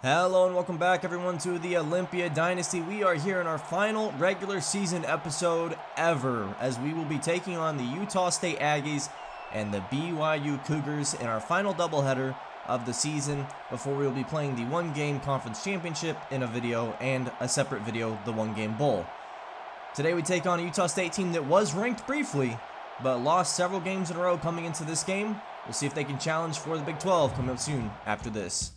Hello and welcome back everyone to the Olympia Dynasty. We are here in our final regular season episode ever as we will be taking on the Utah State Aggies and the BYU Cougars in our final doubleheader of the season before we will be playing the one-game conference championship in a video and a separate video, the one-game bowl. Today we take on a Utah State team that was ranked briefly but lost several games in a row coming into this game. We'll see if they can challenge for the Big 12 coming up soon after this.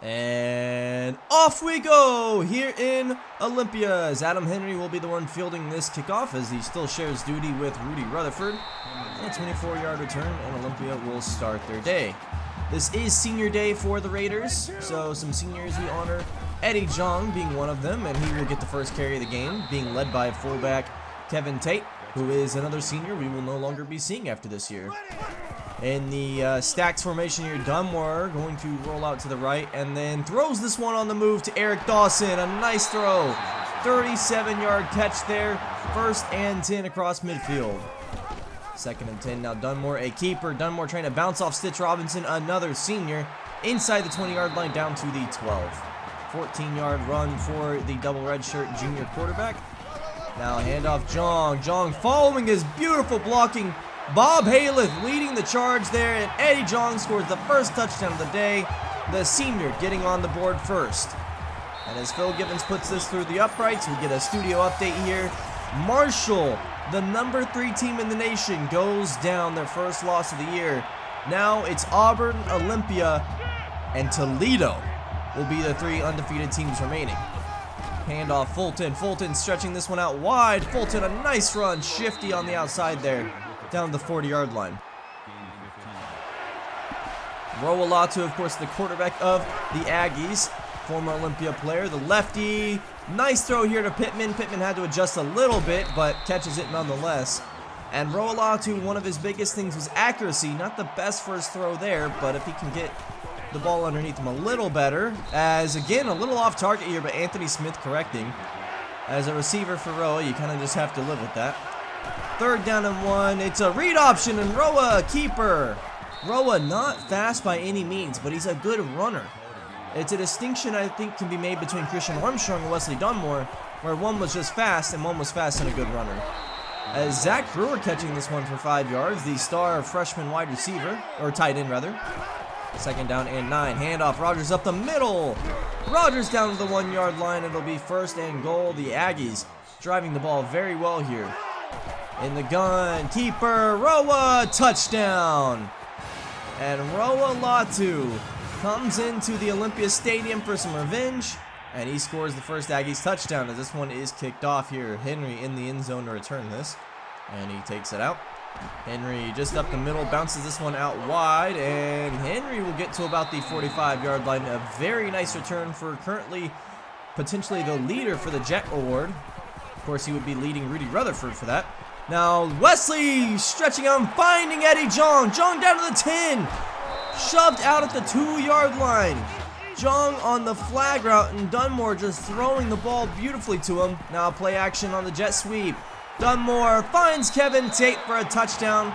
And off we go here in Olympia, as Adam Henry will be the one fielding this kickoff as he still shares duty with Rudy Rutherford. And a 24-yard return, and Olympia will start their day. This is senior day for the Raiders, so some seniors we honor. Eddie Jong being one of them, and he will get the first carry of the game, being led by fullback Kevin Tate, who is another senior we will no longer be seeing after this year. In the stacks formation here, Dunmore going to roll out to the right and then throws this one on the move to Eric Dawson. A nice throw. 37-yard catch there. 1st and 10 across midfield. 2nd and 10 now. Dunmore, a keeper. Dunmore trying to bounce off Stitch Robinson, another senior, inside the 20-yard line down to the 12. 14-yard run for the double redshirt junior quarterback. Now handoff Jong. Jong following his beautiful blocking. Bob Hayleth leading the charge there, and Eddie Jong scores the first touchdown of the day, the senior getting on the board first. And as Phil Gibbons puts this through the uprights, we get a studio update here. Marshall, the number 3 team in the nation, goes down, their first loss of the year. Now it's Auburn, Olympia, and Toledo will be the 3 undefeated teams remaining. Handoff Fulton. Fulton stretching this one out wide. Fulton, a nice run, shifty on the outside there, down the 40-yard line. Roa Latu, of course, the quarterback of the Aggies, former Olympia player, the lefty. Nice throw here to Pittman. Pittman had to adjust a little bit, but catches it nonetheless. And Roa Latu, one of his biggest things was accuracy. Not the best first throw there, but if he can get the ball underneath him a little better, as again, a little off target here, but Anthony Smith correcting. As a receiver for Roa, you kind of just have to live with that. 3rd down and 1. It's a read option, and Roa, keeper. Roa not fast by any means, but he's a good runner. It's a distinction I think can be made between Christian Armstrong and Wesley Dunmore, where one was just fast and one was fast and a good runner. As Zach Brewer catching this one for 5 yards, the star freshman wide receiver, or tight end rather. 2nd down and 9. Handoff, Rogers up the middle. Rogers down to the 1-yard line. It'll be 1st and goal. The Aggies driving the ball very well here. In the gun, keeper, Roa, touchdown. And Roa Latu comes into the Olympia Stadium for some revenge, and he scores the first Aggies touchdown as this one is kicked off here. Henry in the end zone to return this, and he takes it out. Henry just up the middle, bounces this one out wide, and Henry will get to about the 45-yard line. A very nice return for currently potentially the leader for the Jet Award. Of course, he would be leading Rudy Rutherford for that. Now, Wesley stretching out and finding Eddie Jong. Jong down to the 10. Shoved out at the 2-yard line. Jong on the flag route, and Dunmore just throwing the ball beautifully to him. Now play action on the jet sweep. Dunmore finds Kevin Tate for a touchdown,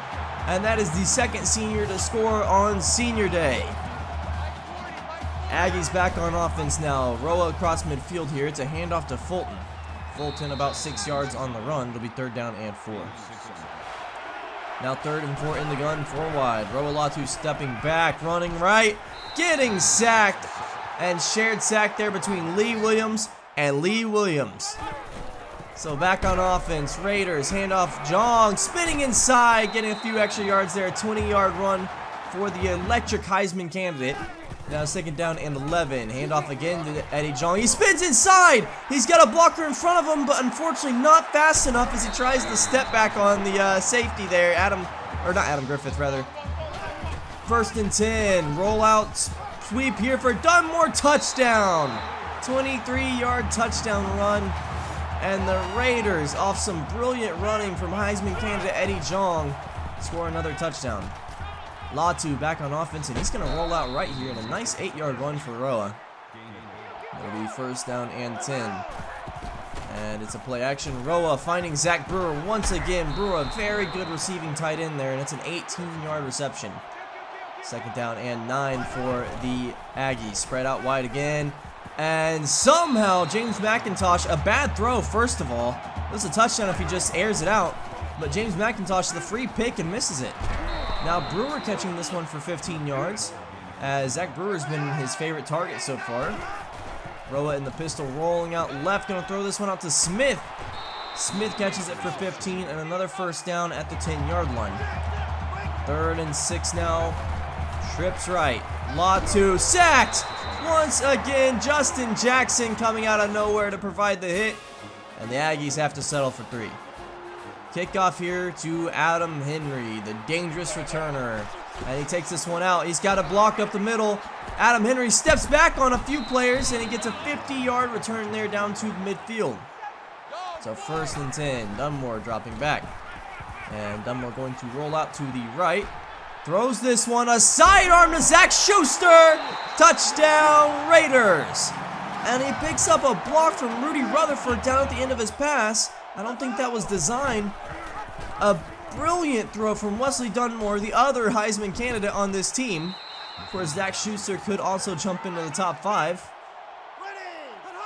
and that is the 2nd senior to score on senior day. Aggies back on offense now. Roa across midfield here. It's a handoff to Fulton. Fulton about 6 yards on the run. It'll be 3rd down and 4. Now 3rd and 4 in the gun, 4 wide. Roa Latu stepping back, running right, getting sacked, and shared sack there between Lee Williams and Lee Williams. So back on offense, Raiders, handoff Jong, spinning inside, getting a few extra yards there. 20-yard run for the electric Heisman candidate. Now 2nd down and 11. Handoff again to Eddie Jong. He spins inside. He's got a blocker in front of him, but unfortunately not fast enough as he tries to step back on the safety there. Not Adam Griffith, rather. 1st and 10. Rollout sweep here for Dunmore. Touchdown. 23-yard touchdown run. And the Raiders, off some brilliant running from Heisman candidate Eddie Jong, score another touchdown. Latu back on offense, and he's going to roll out right here in a nice 8-yard run for Roa. It'll be first down and 10. And it's a play action. Roa finding Zach Brewer once again. Brewer, a very good receiving tight end there, and it's an 18-yard reception. Second down and 9 for the Aggies. Spread out wide again. And somehow James McIntosh, a bad throw first of all. This is a touchdown if he just airs it out. But James McIntosh, the free pick, and misses it. Now Brewer catching this one for 15 yards. As Zach Brewer's been his favorite target so far. Roa in the pistol, rolling out left, gonna throw this one out to Smith. Smith catches it for 15 and another first down at the 10-yard line. 3rd and 6 now. Trips right. Latu sacked once again. Justin Jackson coming out of nowhere to provide the hit. And the Aggies have to settle for 3. Kickoff here to Adam Henry, the dangerous returner. And he takes this one out. He's got a block up the middle. Adam Henry steps back on a few players, and he gets a 50-yard return there down to midfield. So 1st and 10. Dunmore dropping back. And Dunmore going to roll out to the right. Throws this one, a sidearm to Zach Schuster. Touchdown, Raiders. And he picks up a block from Rudy Rutherford down at the end of his pass. I don't think that was designed. A brilliant throw from Wesley Dunmore, the other Heisman candidate on this team. Of course, Zach Schuster could also jump into the top 5.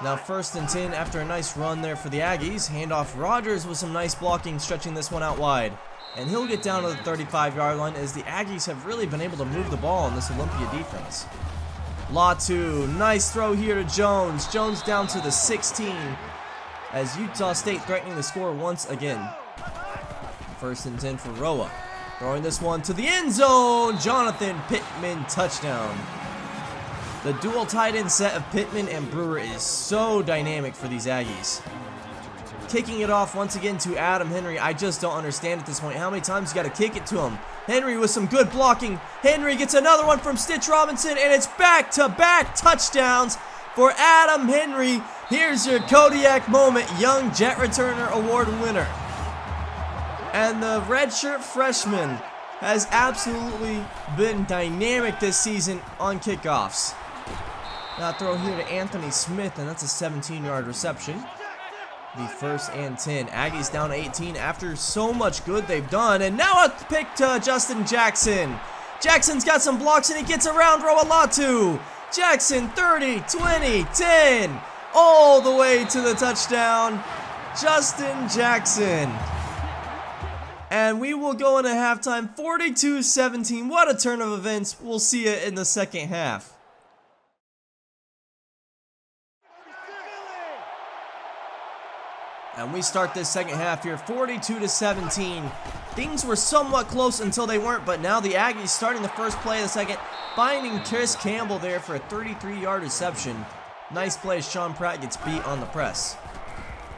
Now 1st and 10 after a nice run there for the Aggies. Handoff Rogers with some nice blocking, stretching this one out wide. And he'll get down to the 35-yard line as the Aggies have really been able to move the ball in this Olympia defense. Latu, nice throw here to Jones. Jones down to the 16 as Utah State threatening to score once again. 1st and 10 for Roa. Throwing this one to the end zone. Jonathan Pittman touchdown. The dual tight end set of Pittman and Brewer is so dynamic for these Aggies. Kicking it off once again to Adam Henry. I just don't understand at this point how many times you got to kick it to him. Henry with some good blocking. Henry gets another one from Stitch Robinson, and it's back-to-back touchdowns for Adam Henry. Here's your Kodiak moment, Young Jet Returner Award winner. And the redshirt freshman has absolutely been dynamic this season on kickoffs. Now throw here to Anthony Smith, and that's a 17-yard reception. The 1st and 10. Aggies down 18 after so much good they've done. And now a pick to Justin Jackson. Jackson's got some blocks, and he gets around Roa Latu. Jackson 30, 20, 10. All the way to the touchdown. Justin Jackson. And we will go into halftime 42-17. What a turn of events. We'll see it in the second half. And we start this second half here 42-17. Things were somewhat close until they weren't, but now the Aggies starting the first play of the second, finding Chris Campbell there for a 33-yard reception. Nice play as Sean Pratt gets beat on the press.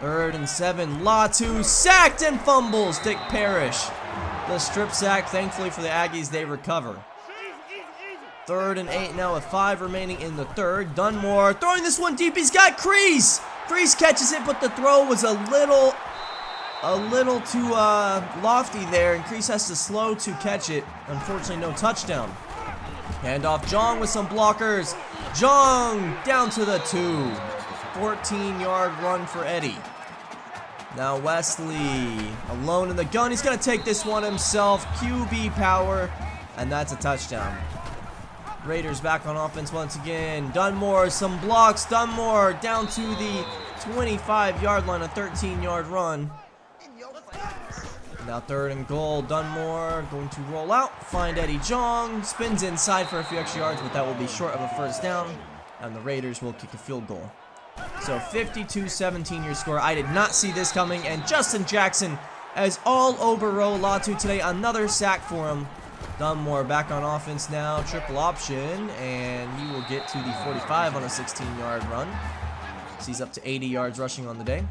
3rd and 7. Latu sacked and fumbles. Dick Parrish. The strip sack, thankfully for the Aggies, they recover. 3rd and 8 now with 5 remaining in the 3rd. Dunmore throwing this one deep. He's got Kreese. Kreese catches it, but the throw was a little too lofty there, and Kreese has to slow to catch it. Unfortunately, no touchdown. Handoff Jong with some blockers. Jong down to the 2. 14-yard run for Eddie. Now Wesley alone in the gun. He's going to take this one himself. QB power, and that's a touchdown. Raiders back on offense once again. Dunmore, some blocks. Dunmore down to the 25-yard line, a 13-yard run. Now 3rd and goal. Dunmore going to roll out, find Eddie Jong. Spins inside for a few extra yards, but that will be short of a first down. And the Raiders will kick a field goal. So 52-17 your score. I did not see this coming. And Justin Jackson is all over Roa Latu today. Another sack for him. Dunmore back on offense now. Triple option. And he will get to the 45 on a 16-yard run. So he's up to 80 yards rushing on the day.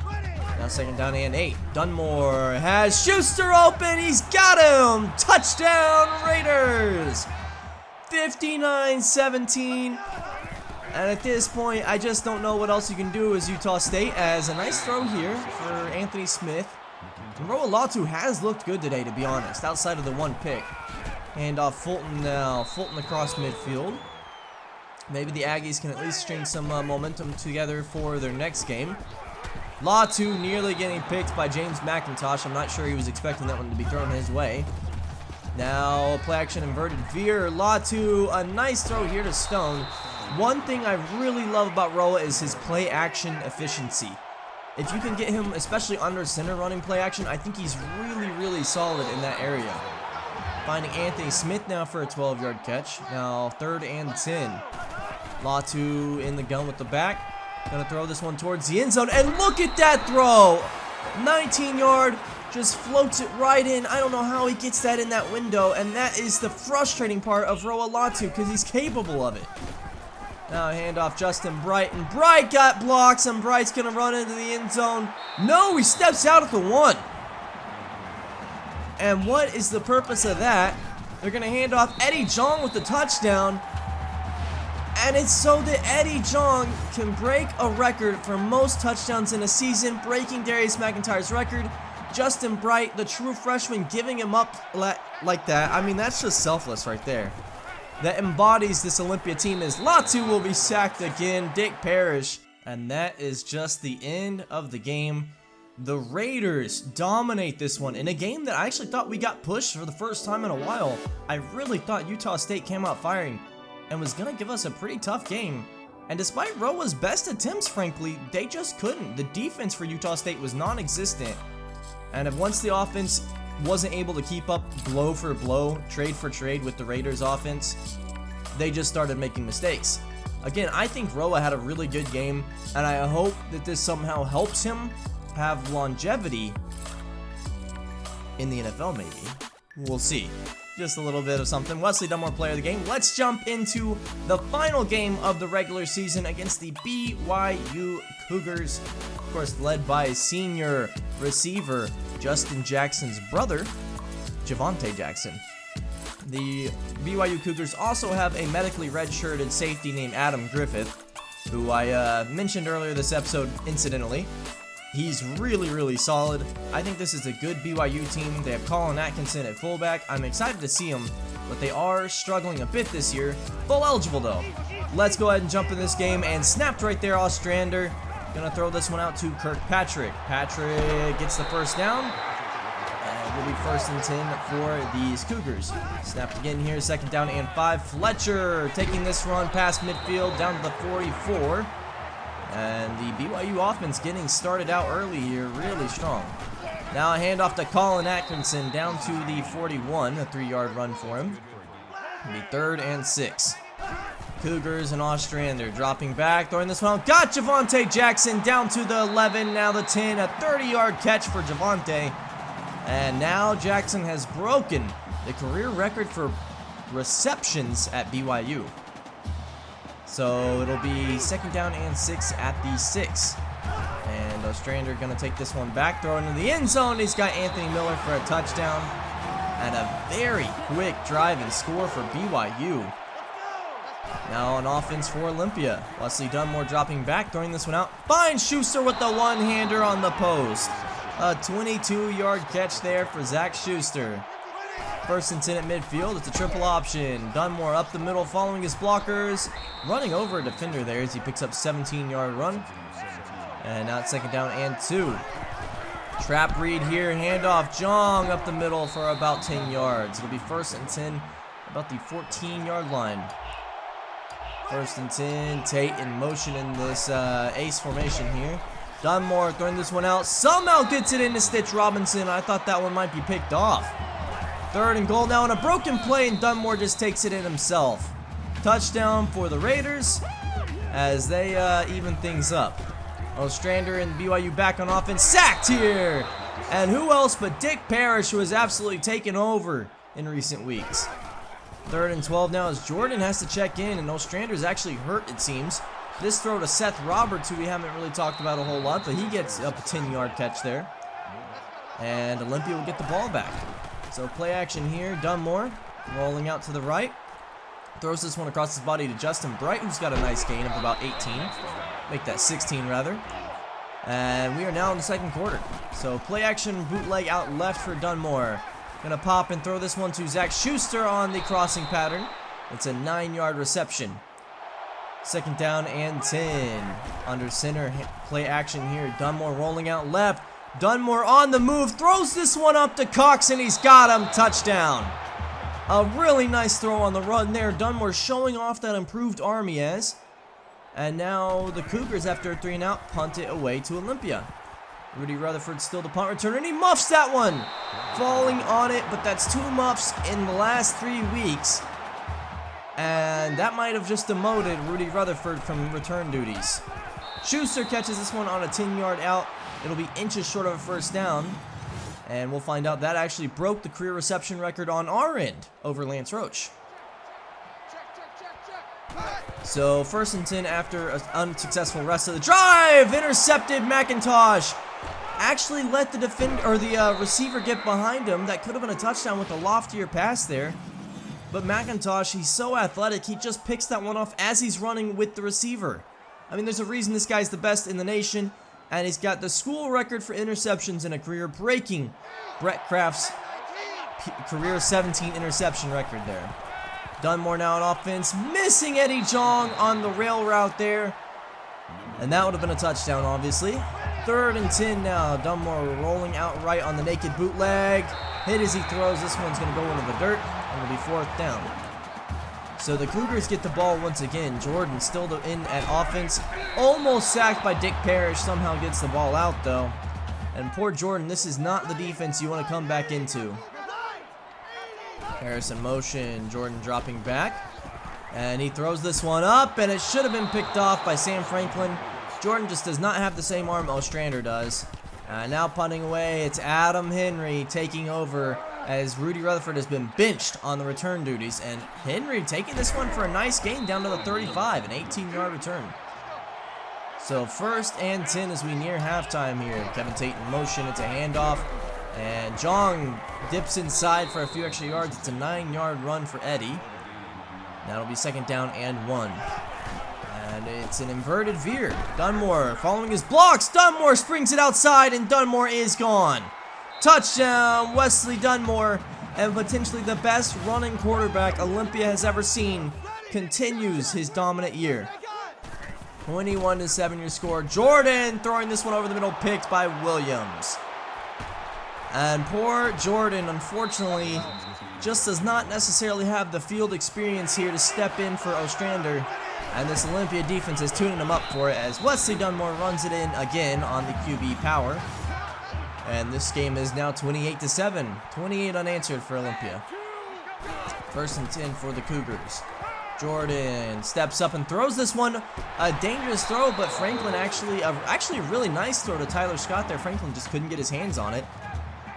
Now 2nd down and 8. Dunmore has Schuster open. He's got him. Touchdown Raiders. 59-17. And at this point, I just don't know what else you can do as Utah State, as a nice throw here for Anthony Smith. And Roa Latu has looked good today, to be honest, outside of the one pick. Hand off Fulton now. Fulton across midfield. Maybe the Aggies can at least string some momentum together for their next game. Latu nearly getting picked by James McIntosh. I'm not sure he was expecting that one to be thrown his way. Now, play action inverted veer. Latu, a nice throw here to Stone. One thing I really love about Roa is his play action efficiency. If you can get him, especially under center running play action, I think he's really solid in that area. Finding Anthony Smith now for a 12-yard catch. Now 3rd and 10. Latu in the gun with the back. Gonna throw this one towards the end zone. And look at that throw! 19-yard, just floats it right in. I don't know how he gets that in that window. And that is the frustrating part of Roa Latu, because he's capable of it. Now a handoff Justin Bright, and Bright got blocks, and Bright's gonna run into the end zone. No, he steps out at the 1. And what is the purpose of that? They're gonna hand off Eddie Jong with the touchdown. And it's so that Eddie Jong can break a record for most touchdowns in a season, breaking Darius McIntyre's record. Justin Bright, the true freshman, giving him up like that. I mean, that's just selfless right there. That embodies this Olympia team is Latu will be sacked again, Dick Parrish. And that is just the end of the game. The Raiders dominate this one in a game that I actually thought we got pushed for the first time in a while. I really thought Utah State came out firing and was going to give us a pretty tough game. And despite Roa's best attempts, frankly, they just couldn't. The defense for Utah State was non-existent. And once the offense wasn't able to keep up blow for blow, trade for trade with the Raiders offense, they just started making mistakes. Again, I think Roa had a really good game, and I hope that this somehow helps him have longevity in the NFL, maybe. We'll see. Just a little bit of something. Wesley Dunmore, player of the game. Let's jump into the final game of the regular season against the BYU Cougars. Of course, led by senior receiver Justin Jackson's brother, Javonte Jackson. The BYU Cougars also have a medically redshirted safety named Adam Griffith, who I mentioned earlier this episode incidentally. He's really solid. I think this is a good BYU team. They have Colin Atkinson at fullback. I'm excited to see him, but they are struggling a bit this year. Full eligible though. Let's go ahead and jump in this game, and snapped right there, Ostrander. Gonna throw this one out to Kirkpatrick. Patrick gets the first down. And will be 1st and 10 for these Cougars. Snapped again here, 2nd down and 5. Fletcher taking this run past midfield down to the 44. And the BYU offense getting started out early here, really strong. Now a handoff to Colin Atkinson down to the 41, a 3-yard run for him. It'll be 3rd and 6. Cougars and Ostrander dropping back, throwing this one out. Got Javonte Jackson down to the 11, now the 10, a 30-yard catch for Javonte. And now Jackson has broken the career record for receptions at BYU. So it'll be 2nd down and 6 at the 6. And Ostrander gonna take this one back, throw it into the end zone. He's got Anthony Miller for a touchdown. And a very quick drive and score for BYU. Now on offense for Olympia. Wesley Dunmore dropping back, throwing this one out. Finds Schuster with the one-hander on the post. A 22-yard catch there for Zach Schuster. 1st and 10 at midfield. It's a triple option. Dunmore up the middle following his blockers. Running over a defender there as he picks up 17-yard run. And now it's 2nd down and 2. Trap read here. Handoff. Jong up the middle for about 10 yards. It'll be 1st and 10 about the 14-yard line. 1st and 10. Tate in motion in this ace formation here. Dunmore throwing this one out. Somehow gets it into Stitch Robinson. I thought that one might be picked off. 3rd and goal now on a broken play, and Dunmore just takes it in himself. Touchdown for the Raiders as they even things up. Ostrander and BYU back on offense. Sacked here! And who else but Dick Parrish, who has absolutely taken over in recent weeks. 3rd and 12 now as Jordan has to check in, and Ostrander's actually hurt, it seems. This throw to Seth Roberts, who we haven't really talked about a whole lot, but he gets up a 10-yard catch there. And Olympia will get the ball back. So play action here. Dunmore rolling out to the right. Throws this one across his body to Justin Bright, who's got a nice gain of about 18. Make that 16 rather. And we are now in the second quarter. So play action bootleg out left for Dunmore. Gonna pop and throw this one to Zach Schuster on the crossing pattern. It's a 9-yard reception. Second down and 10. Under center play action here. Dunmore rolling out left. Dunmore on the move. Throws this one up to Cox and he's got him. Touchdown. A really nice throw on the run there. Dunmore showing off that improved arm he has. And now the Cougars, after a 3-and-out, punt it away to Olympia. Rudy Rutherford still the punt returner, and he muffs that one. Falling on it, but that's 2 muffs in the last 3 weeks. And that might have just demoted Rudy Rutherford from return duties. Schuster catches this one on a 10-yard out. It'll be inches short of a first down. And we'll find out that actually broke the career reception record on our end over Lance Roach. So 1st and 10 after an unsuccessful rest of the drive. Intercepted. McIntosh actually let the defender or the receiver get behind him. That could have been a touchdown with a loftier pass there. But McIntosh, he's so athletic, he just picks that one off as he's running with the receiver. I mean, there's a reason this guy's the best in the nation, and he's got the school record for interceptions in a career, breaking Brett Kraft's career 17 interception record there. Dunmore now on offense, missing Eddie Jong on the rail route there. And that would have been a touchdown, obviously. 3rd and 10 now. Dunmore rolling out right on the naked bootleg. Hit as he throws. This one's going to go into the dirt, and it'll be 4th down. So the Cougars get the ball once again. Jordan still in at offense. Almost sacked by Dick Parrish. Somehow gets the ball out, though. And poor Jordan, this is not the defense you want to come back into. Harris in motion, Jordan dropping back, and he throws this one up, and it should have been picked off by Sam Franklin. Jordan just does not have the same arm Ostrander does. Now punting away, it's Adam Henry taking over as Rudy Rutherford has been benched on the return duties, and Henry taking this one for a nice gain down to the 35, an 18-yard return. So 1st and 10 as we near halftime here. Kevin Tate in motion, it's a handoff. And Jong dips inside for a few extra yards. It's a 9-yard run for Eddie. That'll be 2nd down and 1. And it's an inverted veer. Dunmore following his blocks. Dunmore springs it outside, and Dunmore is gone. Touchdown, Wesley Dunmore. And potentially the best running quarterback Olympia has ever seen continues his dominant year. 21-7 your score. Jordan throwing this one over the middle, picked by Williams. And poor Jordan, unfortunately, just does not necessarily have the field experience here to step in for Ostrander. And this Olympia defense is tuning him up for it as Wesley Dunmore runs it in again on the QB power. And this game is now 28-7. 28 unanswered for Olympia. 1st and 10 for the Cougars. Jordan steps up and throws this one. A dangerous throw, but Franklin actually a really nice throw to Tyler Scott there. Franklin just couldn't get his hands on it.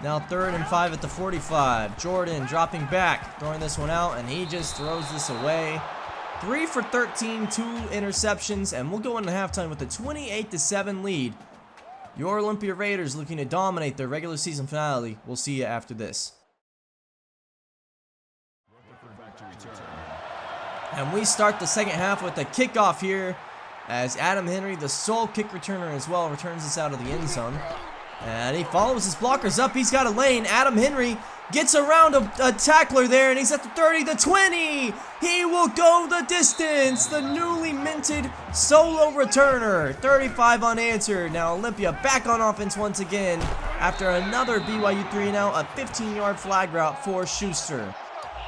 Now 3rd and 5 at the 45. Jordan dropping back, throwing this one out, and he just throws this away. 3 for 13, 2 interceptions, and we'll go into halftime with a 28-7 lead. Your Olympia Raiders looking to dominate their regular season finale. We'll see you after this. And we start the second half with a kickoff here as Adam Henry, the sole kick returner as well, returns this out of the end zone. And he follows his blockers up. He's got a lane. Adam Henry gets around a tackler there, and he's at the 30, the 20. He will go the distance. The newly minted solo returner. 35 unanswered. Now Olympia back on offense once again after another BYU 3-and-out, a 15-yard flag route for Schuster.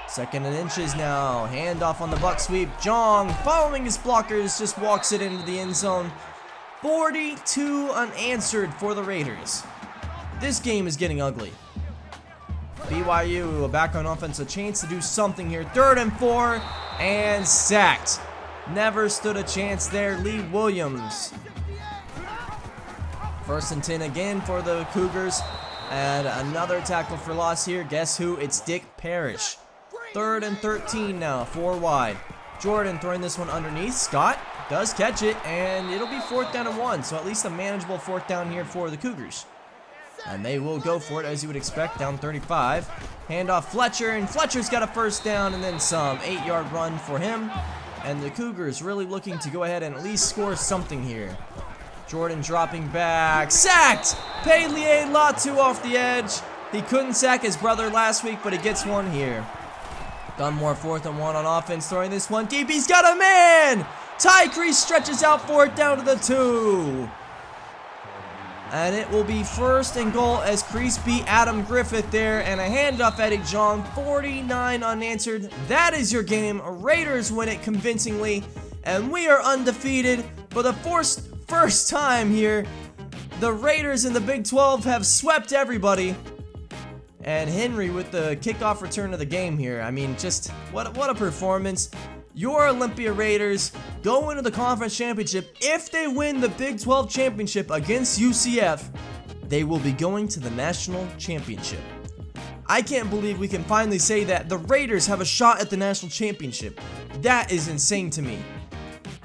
2nd and inches now. Handoff on the buck sweep. Jong, following his blockers, just walks it into the end zone. 42 unanswered for the Raiders. This game is getting ugly. BYU back on offense, a chance to do something here. 3rd and 4, and sacked. Never stood a chance there. Lee Williams. 1st and 10 again for the Cougars. And another tackle for loss here. Guess who? It's Dick Parrish. 3rd and 13 now, 4 wide. Jordan throwing this one underneath. Scott does catch it, and it'll be 4th down and 1. So at least a manageable 4th down here for the Cougars. And they will go for it, as you would expect, down 35. Handoff Fletcher, and Fletcher's got a first down and then some. 8-yard run for him. And the Cougars really looking to go ahead and at least score something here. Jordan dropping back. Sacked! Roa Latu off the edge. He couldn't sack his brother last week, but he gets one here. Dunmore 4th and 1 on offense, throwing this one deep. He's got a man! Ty Crease stretches out for it down to the 2. And it will be 1st and goal as Crease beat Adam Griffith there. And a handoff Eddie John, 49 unanswered. That is your game. Raiders win it convincingly. And we are undefeated for the first time here. The Raiders in the Big 12 have swept everybody. And Henry with the kickoff return of the game here. I mean, just what a performance. Your Olympia Raiders go into the conference championship. If they win the Big 12 championship against UCF, they will be going to the national championship. I can't believe we can finally say that the Raiders have a shot at the national championship. That is insane to me.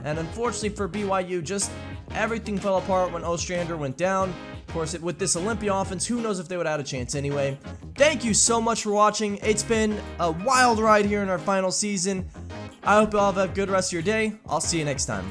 And unfortunately for BYU, just everything fell apart when Ostrander went down. Of course, with this Olympia offense, who knows if they would have had a chance anyway. Thank you so much for watching. It's been a wild ride here in our final season. I hope you all have a good rest of your day. I'll see you next time.